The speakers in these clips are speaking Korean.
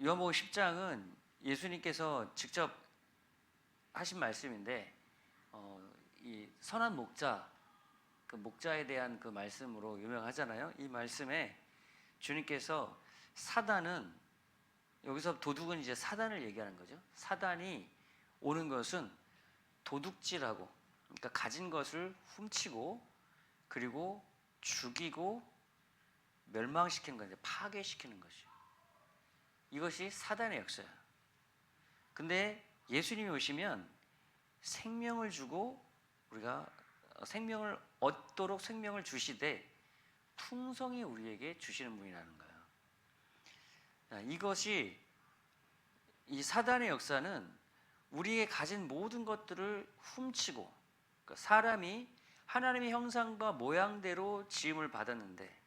요한복음 10장은 예수님께서 직접 하신 말씀인데 이 선한 목자, 그 목자에 대한 그 말씀으로 유명하잖아요. 이 말씀에 주님께서 사단은, 여기서 도둑은 이제 사단을 얘기하는 거죠. 사단이 오는 것은 도둑질하고, 그러니까 가진 것을 훔치고 그리고 죽이고 멸망시키는 거예요. 파괴시키는 것이요. 이것이 사단의 역사예요. 근데 예수님이 오시면 생명을 주고 우리가 생명을 얻도록 생명을 주시되 풍성히 우리에게 주시는 분이라는 거예요. 이것이, 이 사단의 역사는 우리의 가진 모든 것들을 훔치고, 그러니까 사람이 하나님의 형상과 모양대로 지음을 받았는데,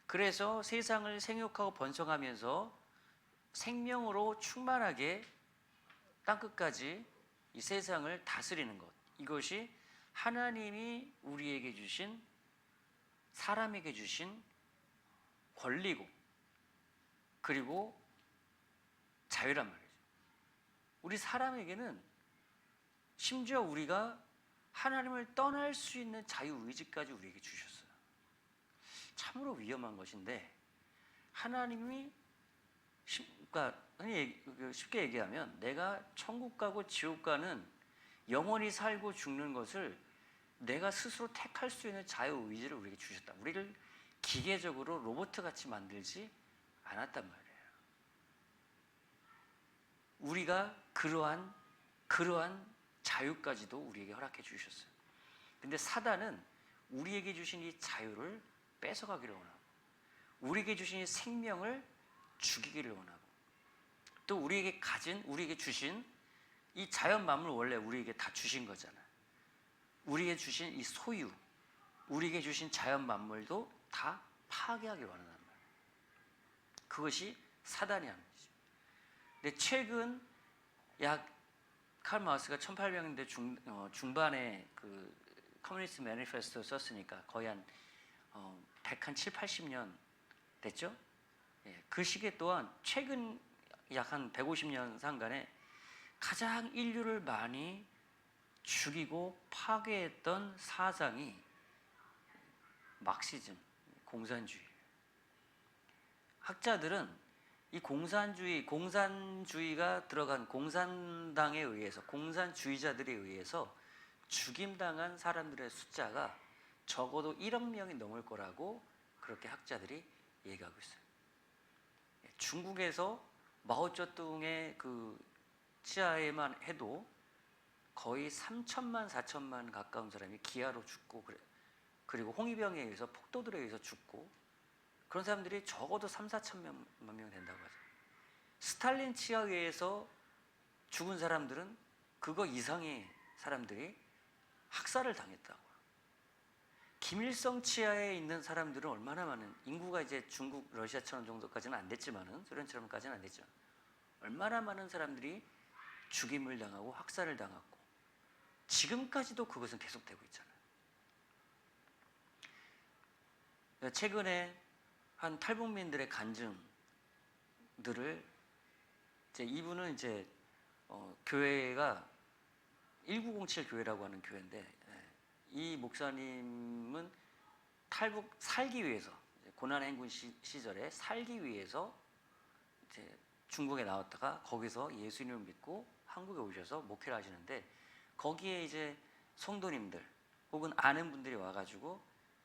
그래서 세상을 생육하고 번성하면서 생명으로 충만하게 땅끝까지 이 세상을 다스리는 것, 이것이 하나님이 우리에게 주신, 사람에게 주신 권리고 그리고 자유란 말이죠. 우리 사람에게는 심지어 우리가 하나님을 떠날 수 있는 자유의지까지 우리에게 주셨어요. 참으로 위험한 것인데, 하나님이, 그러니까 쉽게 얘기하면 내가 천국 가고 지옥 가는, 영원히 살고 죽는 것을 내가 스스로 택할 수 있는 자유의지를 우리에게 주셨다. 우리를 기계적으로 로봇같이 만들지 않았단 말이에요. 우리가 그러한 자유까지도 우리에게 허락해 주셨어요. 근데 사단은 우리에게 주신 이 자유를 뺏어가기를 원하고, 우리에게 주신 이 생명을 죽이기를 원하고, 또 우리에게 주신 이 자연 만물, 원래 우리에게 다 주신 거잖아요. 우리에게 주신 이 소유, 우리에게 주신 자연 만물도 다 파괴하기를 원하는 거예요. 그것이 사단이 하는 거죠. 근데 최근 칼 마르크스가 1800년대 중반에 그 커뮤니스트 매니페스토 썼으니까 거의 한 107, 80년 됐죠? 예, 그 시기에 또한 최근 약 한 150년 상간에 가장 인류를 많이 죽이고 파괴했던 사상이 마르크시즘, 공산주의. 학자들은 이 공산주의가 들어간 공산당에 의해서, 공산주의자들에 의해서 죽임당한 사람들의 숫자가 적어도 1억 명이 넘을 거라고 그렇게 학자들이 얘기하고 있어요. 중국에서 마오쩌둥의 그 치하에만 해도 거의 3천만, 4천만 가까운 사람이 기아로 죽고, 그리고 홍위병에 의해서, 폭도들에 의해서 죽고, 그런 사람들이 적어도 3, 4천만 명 된다고 하죠. 스탈린 치하에 의해서 죽은 사람들은 그거 이상의 사람들이 학살을 당했다고. 김일성 치하에 있는 사람들은 얼마나 많은, 인구가 이제 중국, 러시아처럼 정도까지는 안 됐지만은, 소련처럼까지는 안 됐지만 얼마나 많은 사람들이 죽임을 당하고 학살을 당했고, 지금까지도 그것은 계속되고 있잖아요. 최근에 한 탈북민들의 간증들을, 이분은 이제 교회가 1907 교회라고 하는 교회인데, 이 목사님은 살기 위해서, 고난의 행군 시절에 살기 위해서 이제 중국에 나왔다가 거기서 예수님을 믿고 한국에 오셔서 목회를 하시는데, 거기에 이제 성도님들 혹은 아는 분들이 와가지고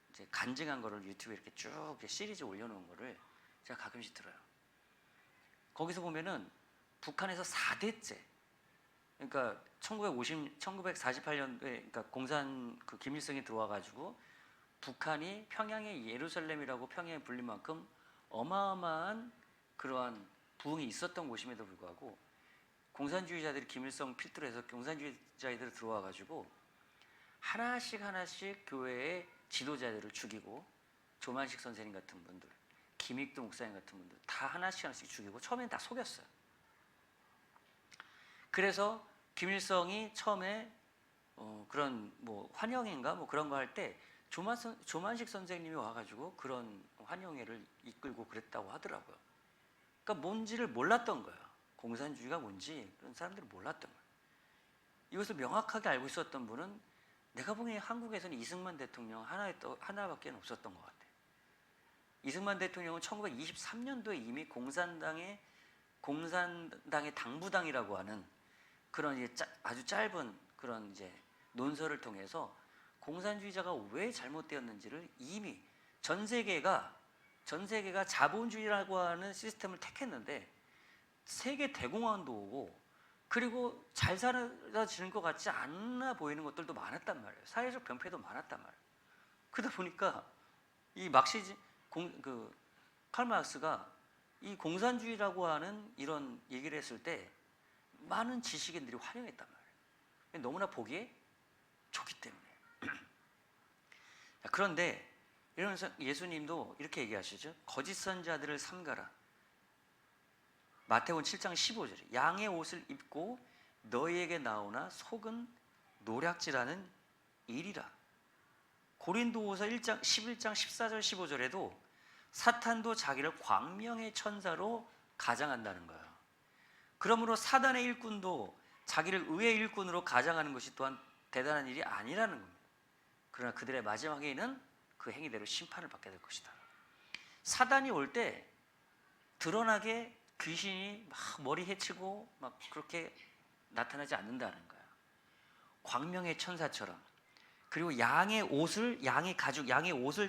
이제 간증한 거를 유튜브에 이렇게 쭉 시리즈 올려놓은 거를 제가 가끔씩 들어요. 거기서 보면은 북한에서 4대째, 그러니까 1948년도에, 그러니까 김일성이 들어와가지고 북한이 평양의 예루살렘이라고 평양에 불릴 만큼 어마어마한 그러한 부흥이 있었던 곳임에도 불구하고, 공산주의자들이 김일성 필두로 해서 공산주의자들이 들어와가지고 하나씩 교회의 지도자들을 죽이고, 조만식 선생님 같은 분들, 김익두 목사님 같은 분들 다 하나씩 죽이고, 처음엔 다 속였어요. 그래서 김일성이 처음에 그런 뭐 환영회인가 뭐 그런 거 할 때 조만식 선생님이 와가지고 그런 환영회를 이끌고 그랬다고 하더라고요. 그러니까 뭔지를 몰랐던 거예요. 공산주의가 뭔지 그런 사람들이 몰랐던 거예요. 이것을 명확하게 알고 있었던 분은 내가 보기엔 한국에서는 이승만 대통령 하나밖에 없었던 것 같아요. 이승만 대통령은 1923년도에 이미 공산당의 당부당이라고 하는 그런 이제 아주 짧은 그런 이제 논설을 통해서 공산주의자가 왜 잘못되었는지를 이미 전 세계가 자본주의라고 하는 시스템을 택했는데 세계 대공황도 오고 그리고 잘 살아지는 것 같지 않아 보이는 것들도 많았단 말이에요. 사회적 병폐도 많았단 말이에요. 그러다 보니까 이 칼 마르크스가 이 공산주의라고 하는 이런 얘기를 했을 때 많은 지식인들이 환영했단 말이에요. 너무나 보기에 좋기 때문에. 그런데 이러면서 예수님도 이렇게 얘기하시죠. 거짓 선자들을 삼가라. 마태복음 7장 15절에 양의 옷을 입고 너희에게 나오나 속은 노략질하는 일이라. 고린도후서 11장 14절 15절에도 사탄도 자기를 광명의 천사로 가장한다는 거예요. 그러므로 사단의 일꾼도 자기를 의의 일꾼으로 가장하는 것이 또한 대단한 일이 아니라는 겁니다. 그러나 그들의 마지막에는 그 행위대로 심판을 받게 될 것이다. 사단이 올 때 드러나게 귀신이 막 머리 해치고 막 그렇게 나타나지 않는다는 거야. 광명의 천사처럼. 그리고 양의 옷을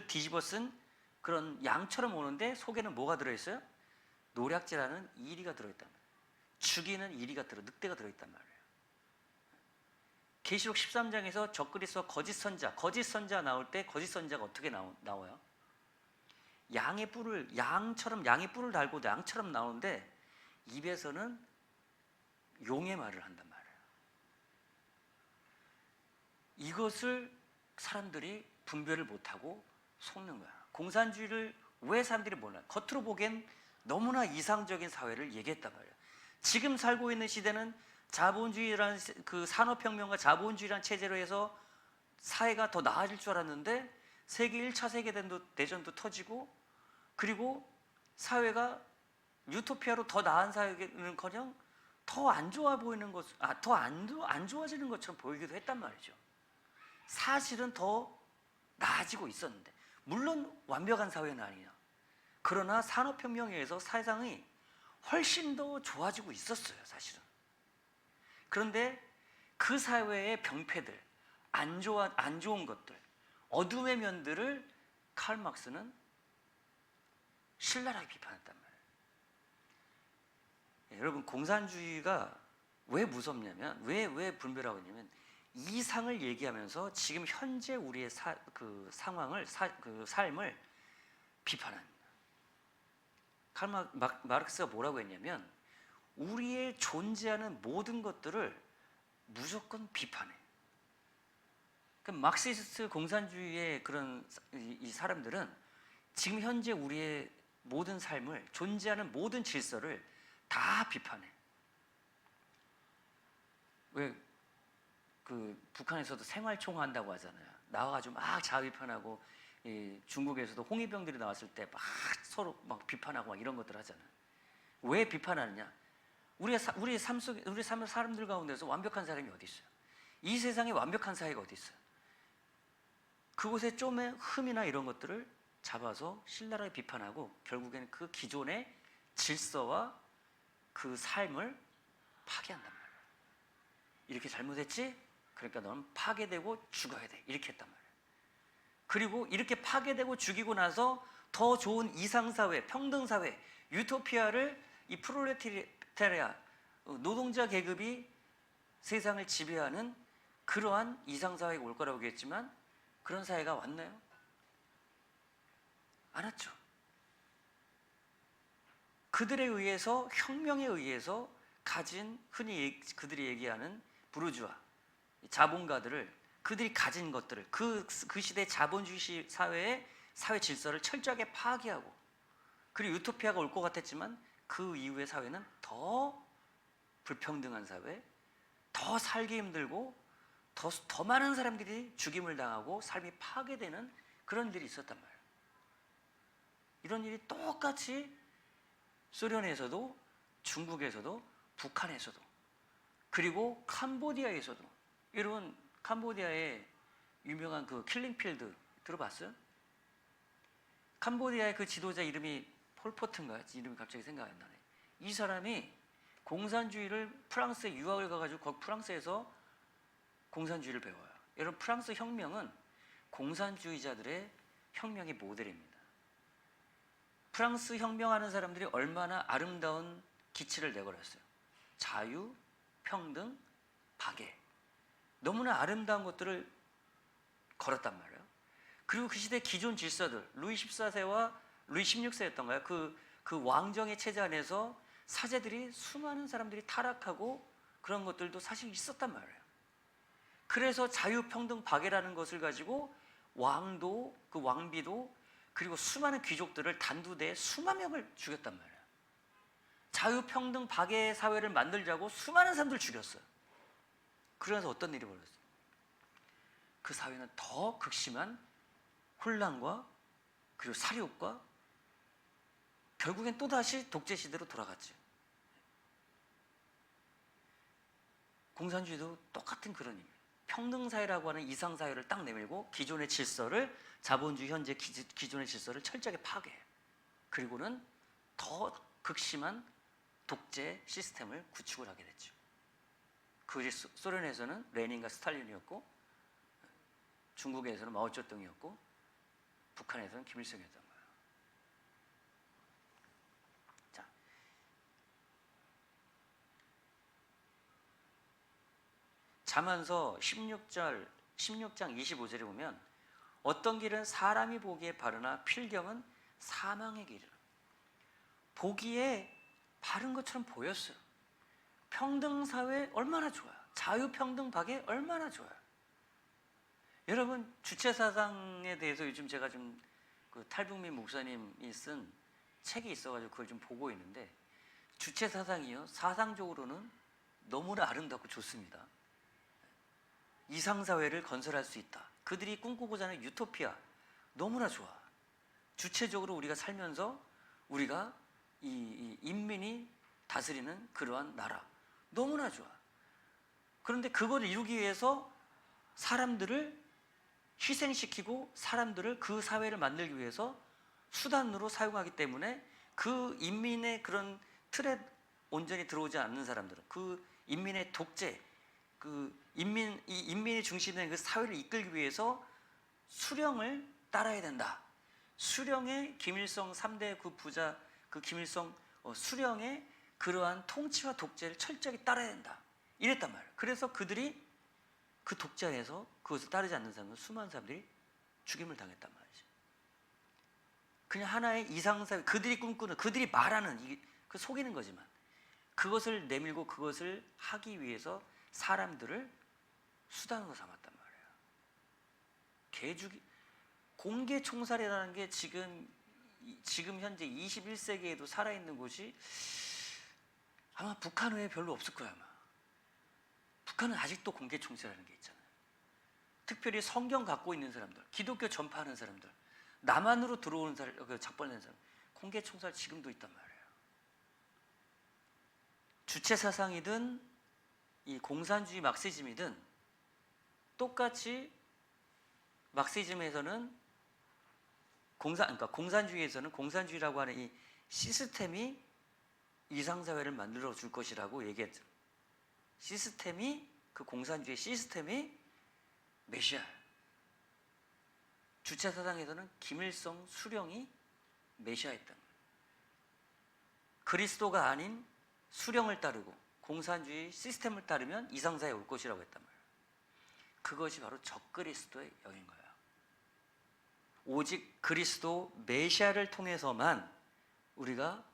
뒤집어 쓴 그런 양처럼 오는데 속에는 뭐가 들어있어요? 노략질하는 이리가 들어있단 말이에요. 죽이는 이리가 늑대가 들어있단 말이에요. 계시록 13장에서 적그리스도와 거짓 선자 나올 때 거짓 선자가 어떻게 나와요? 양의 뿔을 달고 양처럼 나오는데 입에서는 용의 말을 한단 말이에요. 이것을 사람들이 분별을 못하고 속는 거야. 공산주의를 왜 사람들이 몰라요? 겉으로 보기엔 너무나 이상적인 사회를 얘기했단 말이에요. 지금 살고 있는 시대는 자본주의라는 그 산업혁명과 자본주의라는 체제로 해서 사회가 더 나아질 줄 알았는데 세계 1차 세계대전도 터지고 그리고 사회가 유토피아로 더 나은 사회는커녕 더 안 좋아 보이는 것, 더 안 좋아지는 것처럼 보이기도 했단 말이죠. 사실은 더 나아지고 있었는데 물론 완벽한 사회는 아니야. 그러나 산업혁명에 의해서 세상이 훨씬 더 좋아지고 있었어요, 사실은. 그런데 그 사회의 병폐들, 안 좋은 것들, 어둠의 면들을 칼 막스는 신랄하게 비판했단 말이에요. 여러분, 공산주의가 왜 무섭냐면, 왜 분별하고 있냐면, 이상을 얘기하면서 지금 현재 우리의 삶을 비판합니다. 마르크스가 뭐라고 했냐면, 우리의 존재하는 모든 것들을 무조건 비판해. 그러니까 막시스트 공산주의의 그런 이 사람들은 지금 현재 우리의 모든 삶을, 존재하는 모든 질서를 다 비판해. 왜 북한에서도 생활총화 한다고 하잖아요. 나와가지고 막 자비판하고, 중국에서도 홍위병들이 나왔을 때 막 서로 막 비판하고 막 이런 것들 하잖아요. 왜 비판하느냐? 우리 삶 속에, 우리 삶의 사람들 가운데서 완벽한 사람이 어디 있어요? 이 세상에 완벽한 사회가 어디 있어요? 그곳에 좀의 흠이나 이런 것들을 잡아서 신랄하게 비판하고 결국에는 그 기존의 질서와 그 삶을 파괴한단 말이에요. 이렇게 잘못했지? 그러니까 너는 파괴되고 죽어야 돼. 이렇게 했단 말이에요. 그리고 이렇게 파괴되고 죽이고 나서 더 좋은 이상사회, 평등사회, 유토피아를 이 프롤레타리아, 노동자 계급이 세상을 지배하는 그러한 이상사회가 올 거라고 얘기했지만 그런 사회가 왔나요? 안 왔죠. 그들에 의해서, 혁명에 의해서 가진, 흔히 그들이 얘기하는 부르주아, 자본가들을, 그들이 가진 것들을, 그 시대 자본주의 사회의 사회 질서를 철저하게 파괴하고, 그리고 유토피아가 올 것 같았지만 그 이후의 사회는 더 불평등한 사회, 더 살기 힘들고 더 많은 사람들이 죽임을 당하고 삶이 파괴되는 그런 일이 있었단 말이에요. 이런 일이 똑같이 소련에서도, 중국에서도, 북한에서도, 그리고 캄보디아에서도. 여러분 캄보디아의 유명한 그 킬링필드 들어봤어요? 캄보디아의 그 지도자 이름이 폴포트인가? 이름이 갑자기 생각이 안 나네. 이 사람이 공산주의를 프랑스에 유학을 가가지고 거기 프랑스에서 공산주의를 배워요. 여러분 프랑스 혁명은 공산주의자들의 혁명의 모델입니다. 프랑스 혁명하는 사람들이 얼마나 아름다운 기치를 내걸었어요. 자유, 평등, 박애. 너무나 아름다운 것들을 걸었단 말이에요. 그리고 그 시대 기존 질서들, 루이 14세와 루이 16세였던가요? 그 왕정의 체제 안에서 사제들이, 수많은 사람들이 타락하고 그런 것들도 사실 있었단 말이에요. 그래서 자유, 평등, 박애라는 것을 가지고 왕도, 그 왕비도, 그리고 수많은 귀족들을 단두대에 수만 명을 죽였단 말이에요. 자유, 평등, 박애 사회를 만들자고 수많은 사람들 죽였어요. 그러면서 어떤 일이 벌어졌어요? 그 사회는 더 극심한 혼란과 그리고 살육과 결국엔 또다시 독재 시대로 돌아갔죠. 공산주의도 똑같은 그런 의미예요. 평등사회라고 하는 이상사회를 딱 내밀고 기존의 질서를, 자본주의 현재 기존의 질서를 철저하게 파괴해요. 그리고는 더 극심한 독재 시스템을 구축을 하게 됐죠. 그것이 소련에서는 레닌과 스탈린이었고, 중국에서는 마오쩌둥이었고, 북한에서는 김일성이었던 거예요. 자, 잠언서 16장 25절에 보면 어떤 길은 사람이 보기에 바르나 필경은 사망의 길이라. 보기에 바른 것처럼 보였어요. 평등사회 얼마나 좋아요. 자유평등 박애 얼마나 좋아요. 여러분 주체사상에 대해서 요즘 제가 좀 그 탈북민 목사님이 쓴 책이 있어가지고 그걸 좀 보고 있는데, 주체사상이요, 사상적으로는 너무나 아름답고 좋습니다. 이상사회를 건설할 수 있다. 그들이 꿈꾸고자 하는 유토피아 너무나 좋아. 주체적으로 우리가 살면서 우리가 이 인민이 다스리는 그러한 나라 너무나 좋아. 그런데 그걸 이루기 위해서 사람들을 희생시키고 사람들을, 그 사회를 만들기 위해서 수단으로 사용하기 때문에 그 인민의 그런 틀에 온전히 들어오지 않는 사람들은, 그 인민의 독재, 인민이 중심된 그 사회를 이끌기 위해서 수령을 따라야 된다. 수령의 김일성 3대 그 부자, 그 김일성 수령의 그러한 통치와 독재를 철저하게 따라야 된다. 이랬단 말이에요. 그래서 그들이 그 독재에서 그것을 따르지 않는 사람은 수많은 사람들이 죽임을 당했단 말이죠. 그냥 하나의 이상사회, 그들이 꿈꾸는, 그들이 말하는, 그 속이는 거지만 그것을 내밀고 그것을 하기 위해서 사람들을 수단으로 삼았단 말이에요. 개죽이, 공개 총살이라는 게 지금 현재 21세기에도 살아있는 곳이 아마 북한 외에 별로 없을 거야. 아마 북한은 아직도 공개 총살이라는 게 있잖아요. 특별히 성경 갖고 있는 사람들, 기독교 전파하는 사람들, 남한으로 들어오는 사람, 작벌내는 사람, 공개 총살 지금도 있단 말이에요. 주체 사상이든 이 공산주의 막시즘이든 똑같이 막시즘에서는 그러니까 공산주의에서는 공산주의라고 하는 이 시스템이 이상사회를 만들어 줄 것이라고 얘기했죠. 시스템이, 그 공산주의 시스템이 메시아. 주체 사상에서는 김일성 수령이 메시아였던 거예요. 그리스도가 아닌 수령을 따르고 공산주의 시스템을 따르면 이상사회에 올 것이라고 했단 말이에요. 그것이 바로 적그리스도의 영인 거예요. 오직 그리스도 메시아를 통해서만 우리가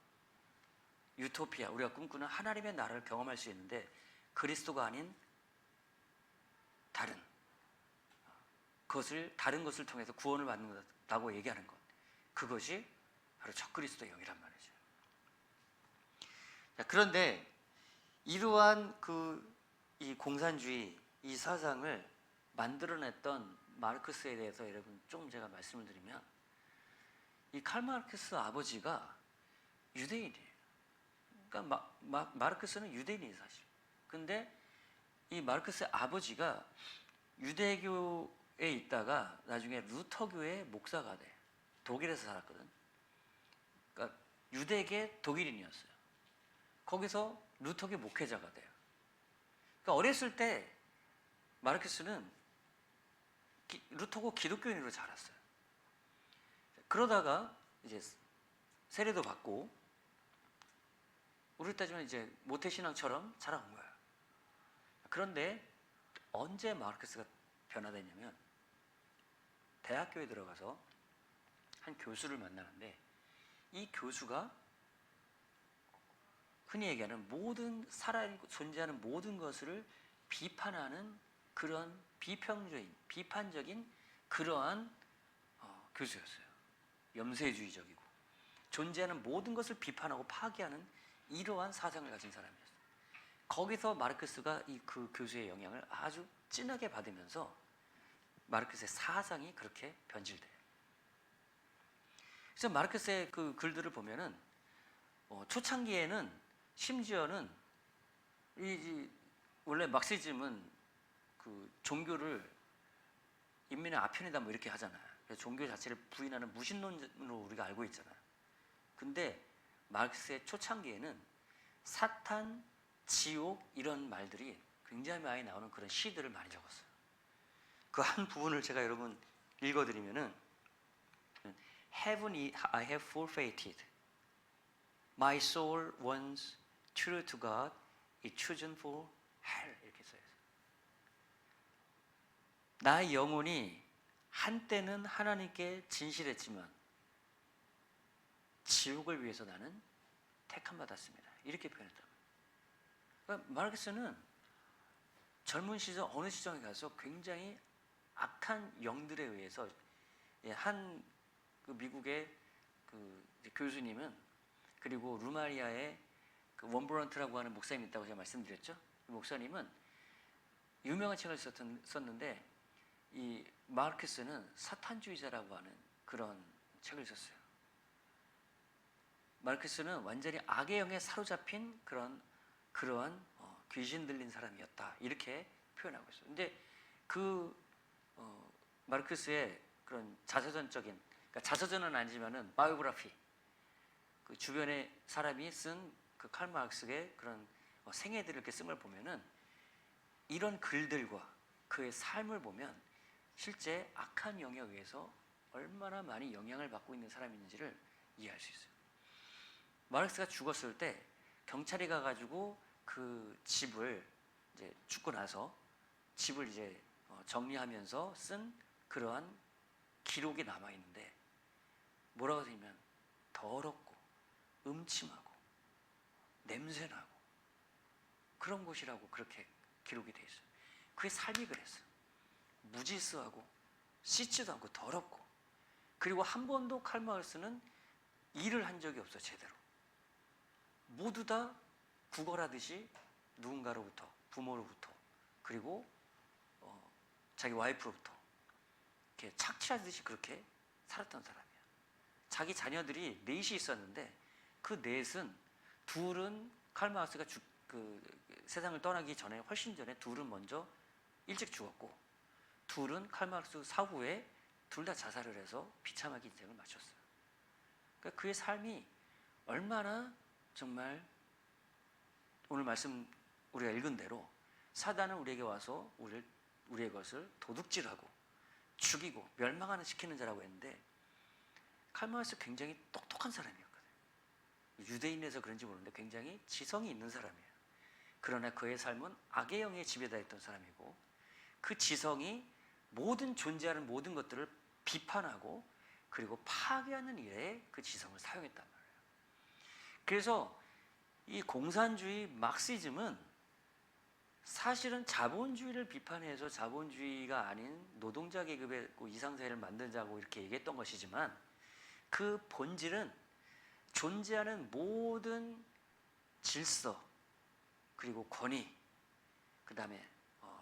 유토피아, 우리가 꿈꾸는 하나님의 나라를 경험할 수 있는데, 그리스도가 아닌 다른 것을 통해서 구원을 받는다고 얘기하는 것, 그것이 바로 적그리스도의 영이란 말이죠. 자, 그런데 이러한 이 공산주의, 이 사상을 만들어냈던 마르크스에 대해서 여러분 좀 제가 말씀을 드리면, 이 칼 마르크스 아버지가 유대인이에요. 그러니까 마르크스는 유대인이에요 사실. 근데 이 마르크스의 아버지가 유대교에 있다가 나중에 루터교의 목사가 돼. 독일에서 살았거든. 그러니까 유대계 독일인이었어요. 거기서 루터교 목회자가 돼요. 그러니까 어렸을 때 마르크스는 루터교 기독교인으로 자랐어요. 그러다가 이제 세례도 받고 우리 따지면 이제 모태신앙처럼 자라온 거예요. 그런데 언제 마르크스가 변화됐냐면 대학교에 들어가서 한 교수를 만나는데 이 교수가 흔히 얘기하는 모든 살아있고 존재하는 모든 것을 비판하는 그런 비평적인, 비판적인 그러한 교수였어요. 염세주의적이고 존재하는 모든 것을 비판하고 파괴하는 이러한 사상을 가진 사람이었어요. 거기서 마르크스가 그 교수의 영향을 아주 진하게 받으면서 마르크스의 사상이 그렇게 변질돼요. 그래서 마르크스의 그 글들을 보면은 초창기에는 심지어는 원래 막시즘은 그 종교를 인민의 아편이다 뭐 이렇게 하잖아요. 그래서 종교 자체를 부인하는 무신론으로 우리가 알고 있잖아요. 근데 마르크스의 초창기에는 사탄, 지옥 이런 말들이 굉장히 많이 나오는 그런 시들을 많이 적었어요. 그 한 부분을 제가 여러분 읽어드리면은 Heaven I have forfeited. My soul once true to God is chosen for hell. 이렇게 써요. 나의 영혼이 한때는 하나님께 진실했지만 지옥을 위해서 나는 택함 받았습니다. 이렇게 표현했다. 그러니까 마르크스는 젊은 시절 어느 시점에 가서 굉장히 악한 영들에 의해서 한 그 미국의 그 교수님은 그리고 루마니아의 그 원브런트라고 하는 목사님이 있다고 제가 말씀드렸죠. 이 목사님은 유명한 책을 썼는데 이 마르크스는 사탄주의자라고 하는 그런 책을 썼어요. 마르크스는 완전히 악의 영에 사로잡힌 그러한 귀신 들린 사람이었다 이렇게 표현하고 있어요. 근데 마르크스의 그런 자서전적인, 그러니까 자서전은 아니지만은 바이오그래피, 그 주변에 사람이 쓴 그 칼 마르크스의 그런 생애들을 이렇게 쓴 걸 보면은 이런 글들과 그의 삶을 보면 실제 악한 영에 의해서 얼마나 많이 영향을 받고 있는 사람인지를 이해할 수 있어요. 마르크스가 죽었을 때 경찰이 가가지고 그 집을 이제 죽고 나서 집을 이제 정리하면서 쓴 그러한 기록이 남아 있는데 뭐라고 되냐면 더럽고 음침하고 냄새나고 그런 곳이라고 그렇게 기록이 돼 있어요. 그의 삶이 그랬어요. 무질서하고 씻지도 않고 더럽고, 그리고 한 번도 칼 마르크스는 일을 한 적이 없어요. 제대로. 모두 다 구걸하듯이 누군가로부터, 부모로부터, 그리고 자기 와이프로부터 이렇게 착취하듯이 그렇게 살았던 사람이에요. 자기 자녀들이 넷이 있었는데 그 넷은 둘은 칼 마르크스가 세상을 떠나기 전에, 훨씬 전에 둘은 먼저 일찍 죽었고, 둘은 칼 마르크스 사후에 둘 다 자살을 해서 비참하게 인생을 마쳤어요. 그러니까 그의 삶이 얼마나 정말 오늘 말씀 우리가 읽은 대로 사단은 우리에게 와서 우리의 것을 도둑질하고 죽이고 멸망하는 시키는 자라고 했는데 칼 마르크스 굉장히 똑똑한 사람이었거든요. 유대인에서 그런지 모르는데 굉장히 지성이 있는 사람이에요. 그러나 그의 삶은 악의 영에 지배되어 있던 사람이고 그 지성이 존재하는 모든 것들을 비판하고 그리고 파괴하는 일에 그 지성을 사용했단 말이에요. 그래서 이 공산주의 막시즘은 사실은 자본주의를 비판해서 자본주의가 아닌 노동자 계급의 이상사회를 만들자고 이렇게 얘기했던 것이지만 그 본질은 존재하는 모든 질서 그리고 권위, 그 다음에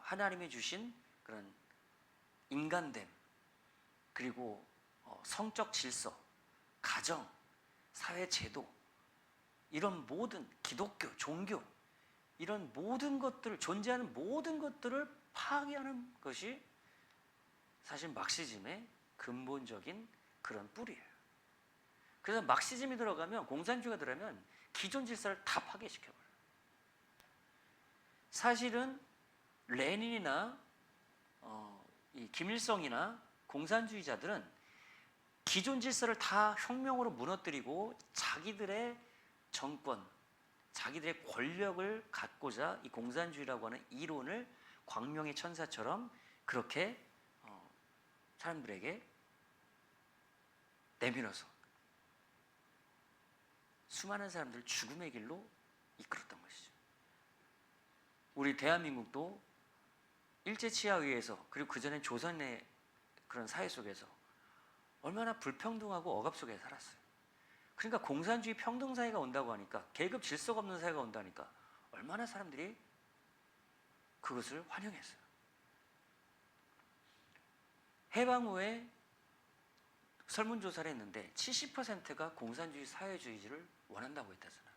하나님이 주신 그런 인간됨, 그리고 성적 질서, 가정, 사회 제도, 이런 모든 기독교, 종교 이런 모든 것들을 존재하는 모든 것들을 파괴하는 것이 사실 막시즘의 근본적인 그런 뿌리예요. 그래서 막시즘이 들어가면 공산주의가 들어가면 기존 질서를 다 파괴시켜버려요. 사실은 레닌이나 이 김일성이나 공산주의자들은 기존 질서를 다 혁명으로 무너뜨리고 자기들의 정권, 자기들의 권력을 갖고자 이 공산주의라고 하는 이론을 광명의 천사처럼 그렇게 사람들에게 내밀어서 수많은 사람들을 죽음의 길로 이끌었던 것이죠. 우리 대한민국도 일제치하에 의해서 그리고 그전에 조선의 그런 사회 속에서 얼마나 불평등하고 억압 속에 살았어요. 그러니까 공산주의 평등사회가 온다고 하니까 계급 질서가 없는 사회가 온다니까 얼마나 사람들이 그것을 환영했어요. 해방 후에 설문조사를 했는데 70%가 공산주의 사회주의를 원한다고 했다잖아요.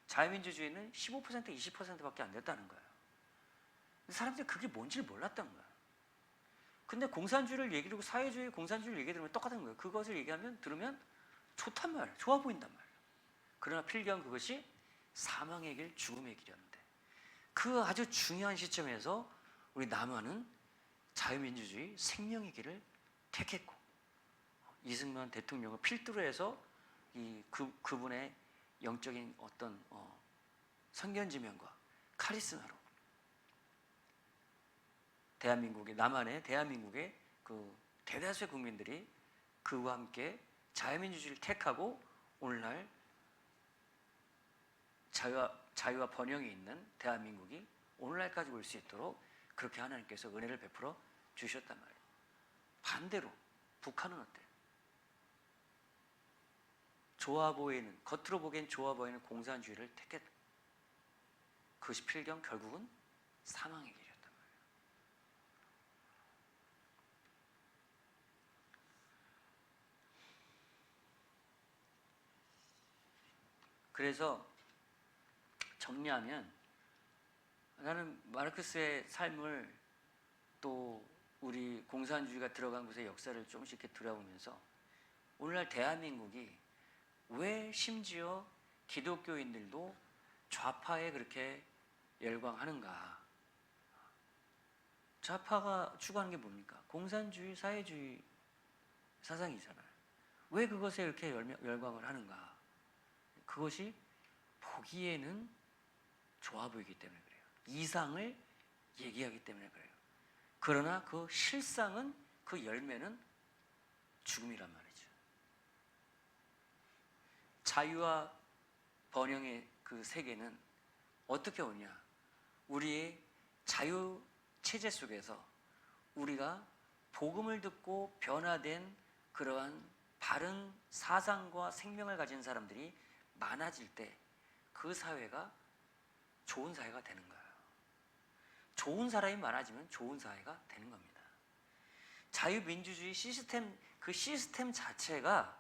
자유민주주의는 15% 20%밖에 안 됐다는 거예요. 사람들이 그게 뭔지를 몰랐던 거예요. 근데 공산주의를 얘기하고 사회주의, 공산주의를 얘기 들으면 똑같은 거예요. 그것을 얘기하면 들으면 좋단 말이에요. 좋아 보인단 말이에요. 그러나 필경 그것이 사망의 길, 죽음의 길이었는데 그 아주 중요한 시점에서 우리 남한은 자유민주주의, 생명의 길을 택했고 이승만 대통령을 필두로 해서 그분의 영적인 어떤 선견지명과 카리스마로 대한민국의 남한의 대한민국의 그 대다수의 국민들이 그와 함께 자유민주주의를 택하고 오늘날 자유와 번영이 있는 대한민국이 오늘날까지 올 수 있도록 그렇게 하나님께서 은혜를 베풀어 주셨단 말이에요. 반대로 북한은 어때요? 좋아 보이는, 겉으로 보기엔 좋아 보이는 공산주의를 택했다. 그것이 필경 결국은 사망의 길이었단 말이에요. 그래서 정리하면 나는 마르크스의 삶을 또 우리 공산주의가 들어간 곳의 역사를 조금씩 이렇게 들어보면서 오늘날 대한민국이 왜 심지어 기독교인들도 좌파에 그렇게 열광하는가? 좌파가 추구하는 게 뭡니까? 공산주의, 사회주의 사상이잖아요. 왜 그것에 이렇게 열광을 하는가? 그것이 보기에는 좋아 보이기 때문에 그래요. 이상을 얘기하기 때문에 그래요. 그러나 그 실상은, 그 열매는 죽음이란 말이죠. 자유와 번영의 그 세계는 어떻게 오냐? 우리의 자유 체제 속에서 우리가 복음을 듣고 변화된 그러한 바른 사상과 생명을 가진 사람들이 많아질 때 그 사회가 좋은 사회가 되는 거예요. 좋은 사람이 많아지면 좋은 사회가 되는 겁니다. 자유민주주의 시스템, 그 시스템 자체가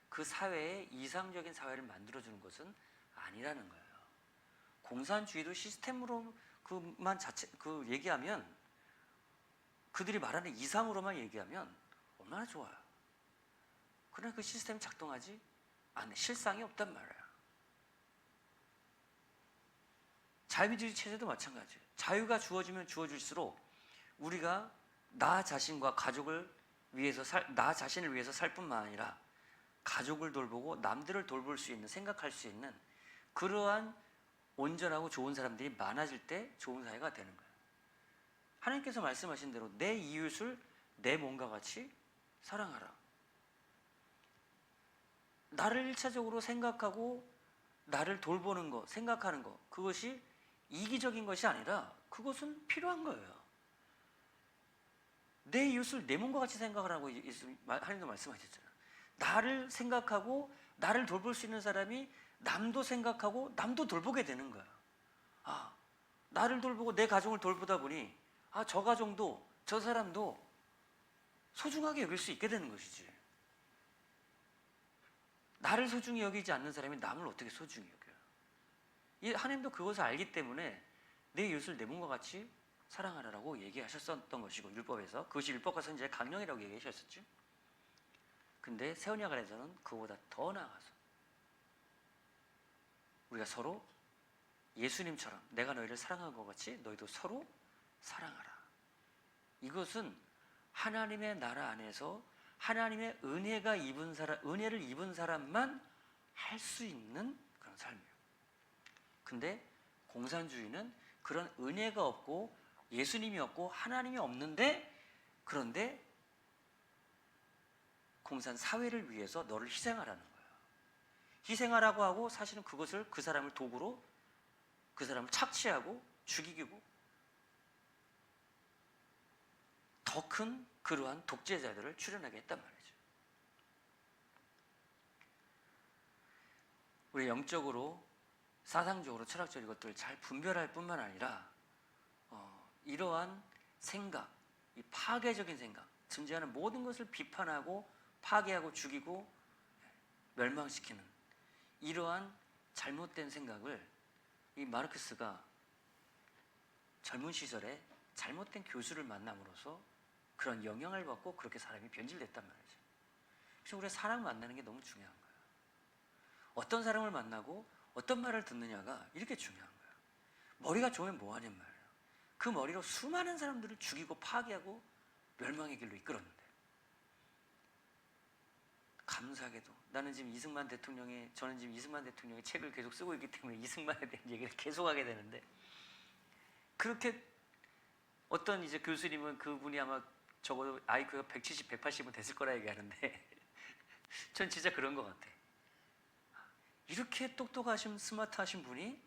그 사회에 이상적인 사회를 만들어주는 것은 아니라는 거예요. 공산주의도 시스템으로 그만 자체, 그 얘기하면 그들이 말하는 이상으로만 얘기하면 얼마나 좋아요. 그러나 그 시스템이 작동하지 않는 실상이 없단 말이에요. 자유민주주의 체제도 마찬가지예요. 자유가 주어지면 주어질수록 우리가 나 자신과 가족을 위해서 나 자신을 위해서 살 뿐만 아니라 가족을 돌보고 남들을 돌볼 수 있는, 생각할 수 있는 그러한 온전하고 좋은 사람들이 많아질 때 좋은 사회가 되는 거예요. 하나님께서 말씀하신 대로 내 이웃을 내 몸과 같이 사랑하라. 나를 1차적으로 생각하고 나를 돌보는 거, 생각하는 거, 그것이 이기적인 것이 아니라 그것은 필요한 거예요. 내 이웃을 내 몸과 같이 생각하라고 하나님도 말씀하셨잖아요. 나를 생각하고 나를 돌볼 수 있는 사람이 남도 생각하고 남도 돌보게 되는 거예요. 아, 나를 돌보고 내 가정을 돌보다 보니 저 가정도 저 사람도 소중하게 여길 수 있게 되는 것이지. 나를 소중히 여기지 않는 사람이 남을 어떻게 소중히 여겨요? 이 하나님도 그것을 알기 때문에 내 이웃을 내 몸과 같이 사랑하라라고 얘기하셨었던 것이고, 율법에서 그것이 율법과 선지자의 강령이라고 얘기하셨었죠. 근데 새 언약에서는 그보다 더 나아가서 우리가 서로 예수님처럼 내가 너희를 사랑한 것 같이 너희도 서로 사랑하라. 이것은 하나님의 나라 안에서 하나님의 은혜를 입은 사람만 할 수 있는 그런 삶이에요. 근데 공산주의는 그런 은혜가 없고 예수님이 없고 하나님이 없는데, 그런데 공산 사회를 위해서 너를 희생하라는 거예요. 희생하라고 하고 사실은 그것을 그 사람을 도구로 그 사람을 착취하고 죽이고 더 큰 그러한 독재자들을 출현하게 했단 말이죠. 우리 영적으로, 사상적으로, 철학적으로 이것들을 잘 분별할 뿐만 아니라 이러한 생각, 이 파괴적인 생각, 존재하는 모든 것을 비판하고 파괴하고 죽이고 멸망시키는 이러한 잘못된 생각을 이 마르크스가 젊은 시절에 잘못된 교수를 만남으로써 그런 영향을 받고 그렇게 사람이 변질됐단 말이죠. 그래서 우리가 사람 만나는 게 너무 중요한 거예요. 어떤 사람을 만나고 어떤 말을 듣느냐가 이렇게 중요한 거예요. 머리가 좋으면 뭐하냔 말이에요. 그 머리로 수많은 사람들을 죽이고 파괴하고 멸망의 길로 이끌었는데, 감사하게도 저는 지금 이승만 대통령의 책을 계속 쓰고 있기 때문에 이승만에 대한 얘기를 계속하게 되는데, 그렇게 어떤 이제 교수님은 그분이 아마 적어도 IQ가 170, 180은 됐을 거라 얘기하는데 전 진짜 그런 것 같아. 이렇게 똑똑하신 스마트하신 분이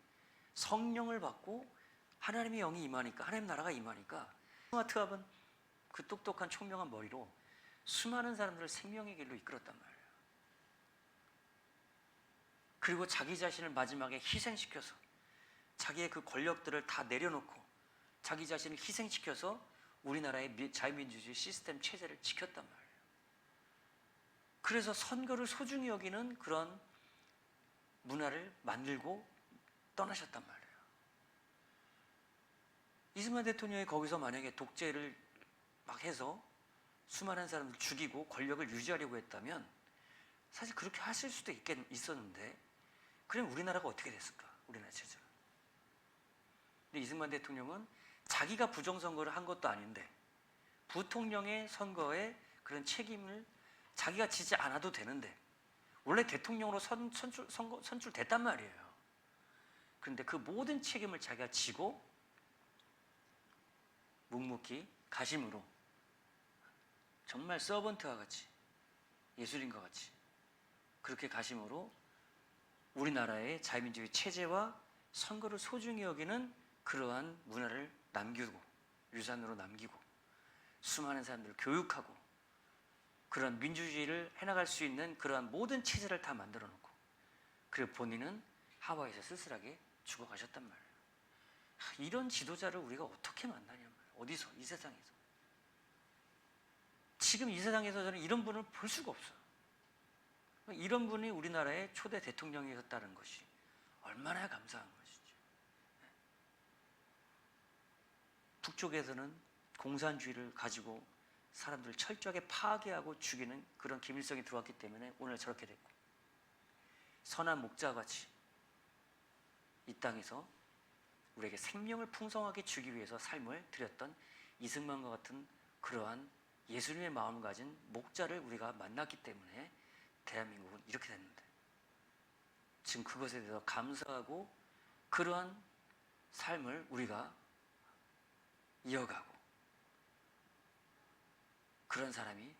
성령을 받고 하나님의 영이 임하니까, 하나님 나라가 임하니까 스마트한 그 똑똑한 총명한 머리로 수많은 사람들을 생명의 길로 이끌었단 말이에요. 그리고 자기 자신을 마지막에 희생시켜서 자기의 그 권력들을 다 내려놓고 자기 자신을 희생시켜서 우리나라의 자유민주주의 시스템 체제를 지켰단 말이에요. 그래서 선거를 소중히 여기는 그런 문화를 만들고 떠나셨단 말이에요. 이승만 대통령이 거기서 만약에 독재를 막 해서 수많은 사람들 죽이고 권력을 유지하려고 했다면 사실 그렇게 하실 수도 있었는데, 그럼 우리나라가 어떻게 됐을까? 우리나라 체제는. 근데 이승만 대통령은 자기가 부정선거를 한 것도 아닌데 부통령의 선거에 그런 책임을 자기가 지지 않아도 되는데, 원래 대통령으로 선출됐단 말이에요. 그런데 그 모든 책임을 자기가 지고 묵묵히 가심으로 정말 서번트와 같이, 예술인과 같이 그렇게 가심으로 우리나라의 자유민주주의 체제와 선거를 소중히 여기는 그러한 문화를 남기고, 유산으로 남기고 수많은 사람들을 교육하고 그런 민주주의를 해나갈 수 있는 그러한 모든 체제를 다 만들어 놓고, 그리고 본인은 하와이에서 쓸쓸하게 죽어가셨단 말이에요. 이런 지도자를 우리가 어떻게 만나냐 말이에요. 어디서? 이 세상에서. 지금 이 세상에서 저는 이런 분을 볼 수가 없어요. 이런 분이 우리나라의 초대 대통령이었다는 것이 얼마나 감사한 것이지. 북쪽에서는 공산주의를 가지고 사람들을 철저하게 파괴하고 죽이는 그런 김일성이 들어왔기 때문에 오늘 저렇게 됐고, 선한 목자같이 이 땅에서 우리에게 생명을 풍성하게 주기 위해서 삶을 드렸던 이승만과 같은 그러한 예수님의 마음을 가진 목자를 우리가 만났기 때문에 대한민국은 이렇게 됐는데, 지금 그것에 대해서 감사하고 그러한 삶을 우리가 이어가고 그런 사람이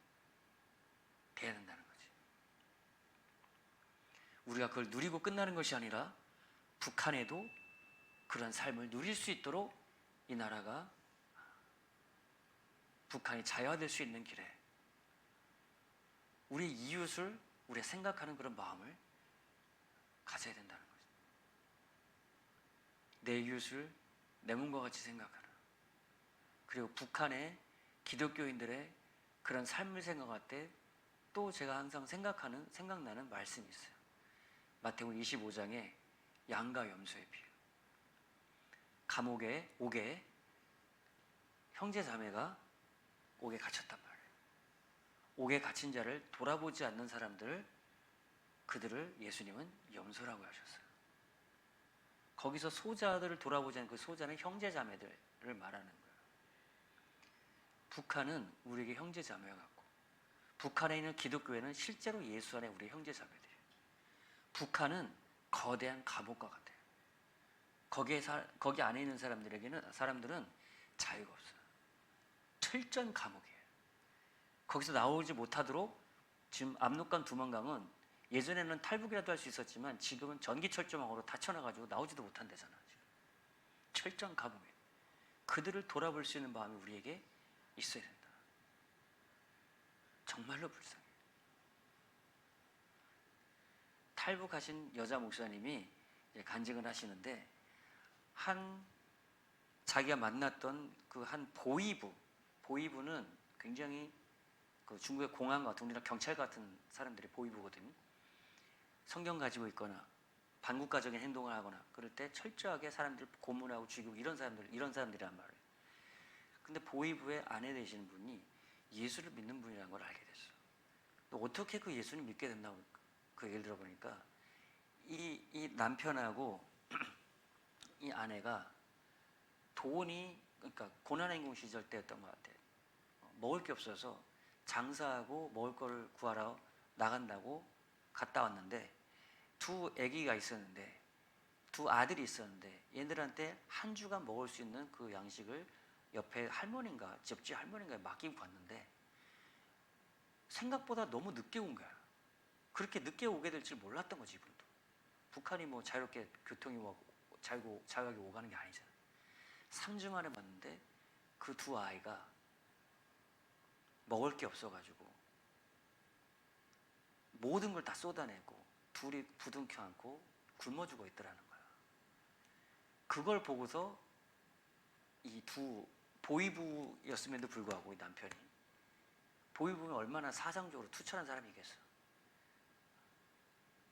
돼야 된다는 거지. 우리가 그걸 누리고 끝나는 것이 아니라 북한에도 그런 삶을 누릴 수 있도록 이 나라가, 북한이 자유화될 수 있는 길에 우리 이웃을 우리가 생각하는 그런 마음을 가져야 된다는 거죠. 내 이웃을 내 몸과 같이 생각하라. 그리고 북한의 기독교인들의 그런 삶을 생각할 때 또 제가 항상 생각나는 말씀이 있어요. 마태복음 25장에 양과 염소의 비유. 감옥에 옥에 형제 자매가 옥에 갇혔단 말이에요. 옥에 갇힌 자를 돌아보지 않는 사람들, 그들을 예수님은 염소라고 하셨어요. 거기서 소자들을 돌아보지 않는 그 소자는 형제 자매들을 말하는 거예요. 북한은 우리에게 형제 자매와 같고, 북한에 있는 기독교회는 실제로 예수 안에 우리의 형제 자매들이에요. 북한은 거대한 감옥과 같아요. 거기 안에 있는 사람들은 자유가 없어요. 철저한 감옥이에요. 거기서 나오지 못하도록 지금 압록강 두만강은 예전에는 탈북이라도 할 수 있었지만 지금은 전기철조망으로 닫혀놔가지고 나오지도 못한대잖아. 지금. 철저한 감옥이에요. 그들을 돌아볼 수 있는 마음이 우리에게 있어야 된다. 정말로 불쌍해요. 탈북하신 여자 목사님이 간증을 하시는데, 자기가 만났던 그 한 보이부는 굉장히 그 중국의 공안 같은, 우리나라 경찰 같은 사람들이 보이부거든요. 성경 가지고 있거나 반국가적인 행동을 하거나 그럴 때 철저하게 사람들 고문하고 죽이고 이런 사람들이란 말이에요. 근데 보이부의 아내 되시는 분이 예수를 믿는 분이라는 걸 알게 됐어요. 어떻게 그 예수를 믿게 됐나고 그 얘기를 들어보니까 이 남편하고 이 아내가 그러니까 고난행군 시절 때였던 것 같아요. 먹을 게 없어서 장사하고 먹을 거를 구하러 나간다고 갔다 왔는데, 두 아들이 있었는데 얘들한테 한 주간 먹을 수 있는 그 양식을 옆에 옆집 할머니인가 맡기고 갔는데 생각보다 너무 늦게 온 거야. 그렇게 늦게 오게 될 줄 몰랐던 거지, 이분도. 북한이 뭐 자유롭게 교통이 자유하게 오가는 게 아니잖아. 3주 만에 봤는데 그 두 아이가 먹을 게 없어가지고 모든 걸 다 쏟아내고 둘이 부둥켜 안고 굶어 죽어 있더라는 거야. 그걸 보고서 이 두 보이부였음에도 불구하고 이 남편이, 보이부면 얼마나 사상적으로 투철한 사람이겠어.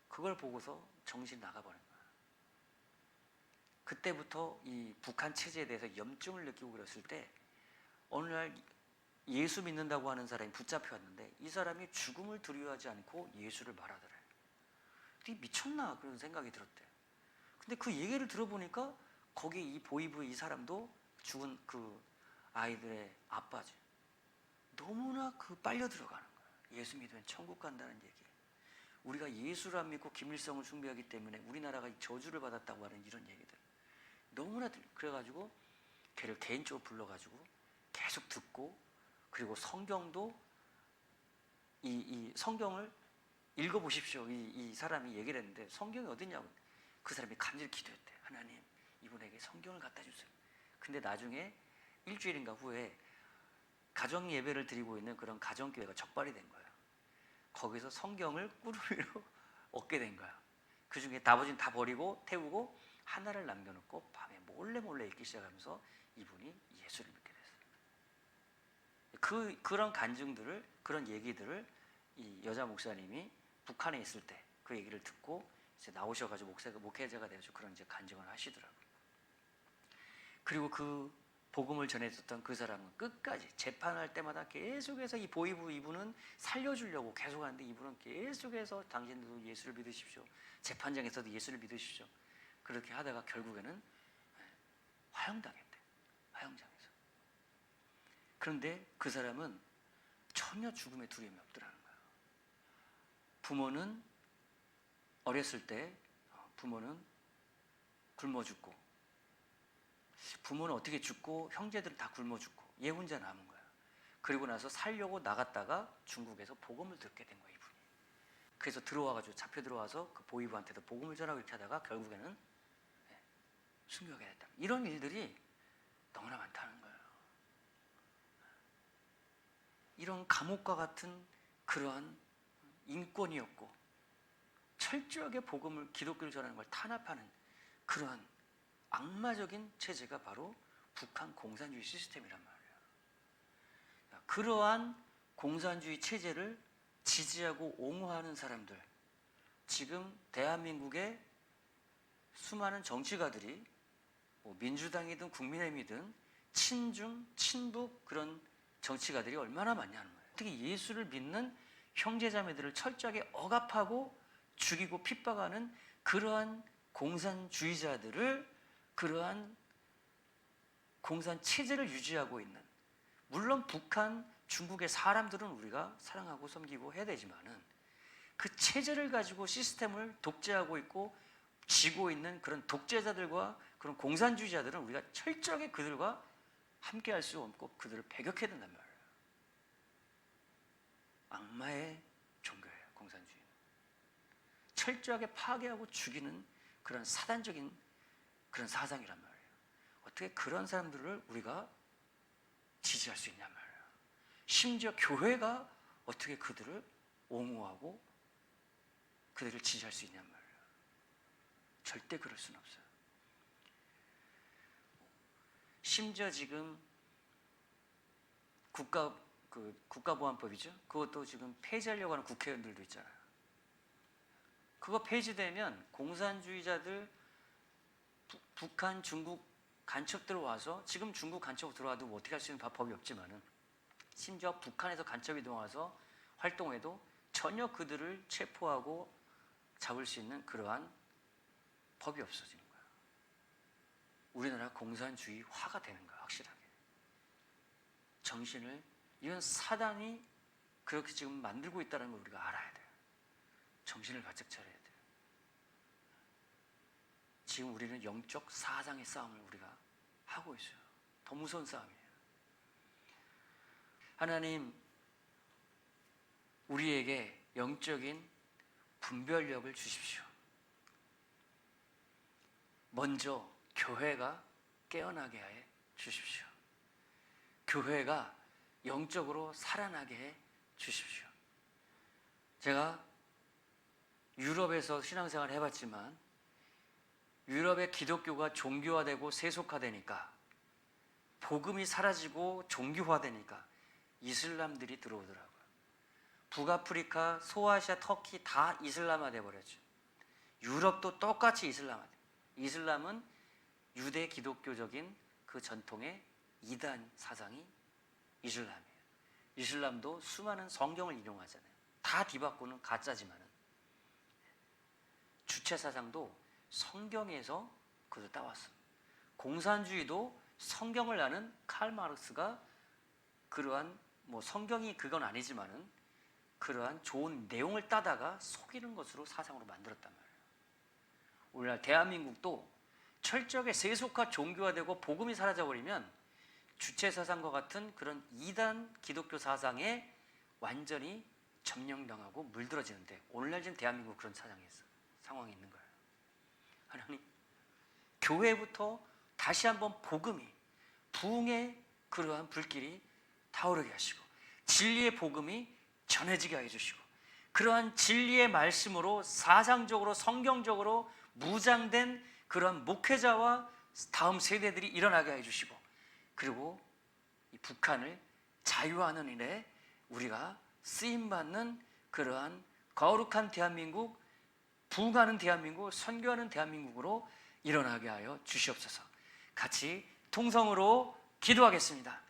그걸 보고서 정신 나가버린 거야. 그때부터 이 북한 체제에 대해서 염증을 느끼고 그랬을 때 어느 날 예수 믿는다고 하는 사람이 붙잡혀왔는데 이 사람이 죽음을 두려워하지 않고 예수를 말하더래요. 되게 미쳤나 그런 생각이 들었대요. 근데 그 얘기를 들어보니까 거기 이 보이부 이 사람도 죽은 그 아이들의 아빠지. 너무나 빨려 들어가는 거야. 예수 믿으면 천국 간다는 얘기. 우리가 예수를 안 믿고 김일성을 숭배하기 때문에 우리나라가 저주를 받았다고 하는 이런 얘기들. 너무나 그래가지고 걔를 개인적으로 불러가지고 계속 듣고, 그리고 성경도 이 성경을 읽어보십시오. 이 사람이 얘기를 했는데 성경이 어딨냐고. 그 사람이 간절히 기도했대. 하나님, 이분에게 성경을 갖다 주세요. 근데 나중에 일주일인가 후에 가정 예배를 드리고 있는 그런 가정교회가 적발이 된 거예요. 거기서 성경을 꾸루 위로 얻게 된 거야. 그 중에 나머지는 다 버리고 태우고 하나를 남겨놓고 밤에 몰래 읽기 시작하면서 이분이 예수를 믿게 됐어요. 그런 간증들을, 그런 얘기들을 이 여자 목사님이 북한에 있을 때 그 얘기를 듣고 이제 나오셔가지고 목회자가 되어서 그런 이제 간증을 하시더라고요. 그리고 그 복음을 전해줬던 그 사람은 끝까지 재판할 때마다 계속해서 이 보이부 이분은 살려주려고 계속 하는데 이분은 계속해서 당신들도 예수를 믿으십시오. 재판장에서도 예수를 믿으십시오. 그렇게 하다가 결국에는 화형당했대. 화형장에서. 그런데 그 사람은 전혀 죽음의 두려움이 없더라는 거예요. 부모는 어렸을 때 부모는 굶어 죽고, 부모는 어떻게 죽고 형제들은 다 굶어 죽고 얘 혼자 남은 거야. 그리고 나서 살려고 나갔다가 중국에서 복음을 듣게 된 거야, 이분이. 그래서 잡혀 들어와서 그 보이부한테도 복음을 전하고 이렇게 하다가 결국에는 순교하게 됐다. 이런 일들이 너무나 많다는 거예요. 이런 감옥과 같은 그러한 인권이었고 철저하게 기독교를 전하는 걸 탄압하는 그러한 악마적인 체제가 바로 북한 공산주의 시스템이란 말이에요. 그러한 공산주의 체제를 지지하고 옹호하는 사람들, 지금 대한민국의 수많은 정치가들이 뭐 민주당이든 국민의힘이든 친중, 친북 그런 정치가들이 얼마나 많냐는 거예요. 특히 예수를 믿는 형제자매들을 철저하게 억압하고 죽이고 핍박하는 그러한 공산주의자들을, 그러한 공산 체제를 유지하고 있는, 물론 북한, 중국의 사람들은 우리가 사랑하고 섬기고 해야 되지만은 그 체제를 가지고 시스템을 독재하고 있고 쥐고 있는 그런 독재자들과 그런 공산주의자들은 우리가 철저하게 그들과 함께 할 수 없고 그들을 배격해야 된단 말이에요. 악마의 종교예요, 공산주의는. 철저하게 파괴하고 죽이는 그런 사단적인 그런 사상이란 말이에요. 어떻게 그런 사람들을 우리가 지지할 수 있냔 말이에요. 심지어 교회가 어떻게 그들을 옹호하고 그들을 지지할 수 있냔 말이에요. 절대 그럴 수는 없어요. 심지어 지금 국가보안법이죠. 그것도 지금 폐지하려고 하는 국회의원들도 있잖아요. 그거 폐지되면 공산주의자들, 북한, 중국 간첩들 와서, 지금 중국 간첩 들어와도 뭐 어떻게 할 수 있는 법이 없지만은 심지어 북한에서 간첩이 들어와서 활동해도 전혀 그들을 체포하고 잡을 수 있는 그러한 법이 없어지는 거야. 우리나라 공산주의화가 되는 거야, 확실하게. 정신을, 이건 사단이 그렇게 지금 만들고 있다는 걸 우리가 알아야 돼요. 정신을 바짝 차려야 돼요. 지금 우리는 영적 사상의 싸움을 우리가 하고 있어요. 더 무서운 싸움이에요. 하나님, 우리에게 영적인 분별력을 주십시오. 먼저 교회가 깨어나게 해 주십시오. 교회가 영적으로 살아나게 해 주십시오. 제가 유럽에서 신앙생활을 해봤지만 유럽의 기독교가 종교화되고 세속화되니까, 복음이 사라지고 종교화되니까 이슬람들이 들어오더라고요. 북아프리카, 소아시아, 터키 다 이슬람화 돼버렸죠. 유럽도 똑같이 이슬람화. 이슬람은 유대 기독교적인 그 전통의 이단 사상이 이슬람이에요. 이슬람도 수많은 성경을 인용하잖아요. 다 뒤바꾸는 가짜지만은. 주체 사상도 성경에서 그것을 따왔어. 공산주의도 성경을 아는 칼 마르크스가 그러한, 뭐 성경이 그건 아니지만은 그러한 좋은 내용을 따다가 속이는 것으로 사상으로 만들었단 말이에요. 오늘날 대한민국도 철저하게 세속화, 종교화되고 복음이 사라져버리면 주체 사상과 같은 그런 이단 기독교 사상에 완전히 점령당하고 물들어지는데, 오늘날 지금 대한민국 그런 상황이 있는 거예요. 하나님, 교회부터 다시 한번 복음이, 부흥의 그러한 불길이 타오르게 하시고 진리의 복음이 전해지게 해주시고, 그러한 진리의 말씀으로 사상적으로 성경적으로 무장된 그러한 목회자와 다음 세대들이 일어나게 해주시고, 그리고 이 북한을 자유하는 일에 우리가 쓰임받는 그러한 거룩한 대한민국, 부흥하는 대한민국, 선교하는 대한민국으로 일어나게 하여 주시옵소서. 같이 통성으로 기도하겠습니다.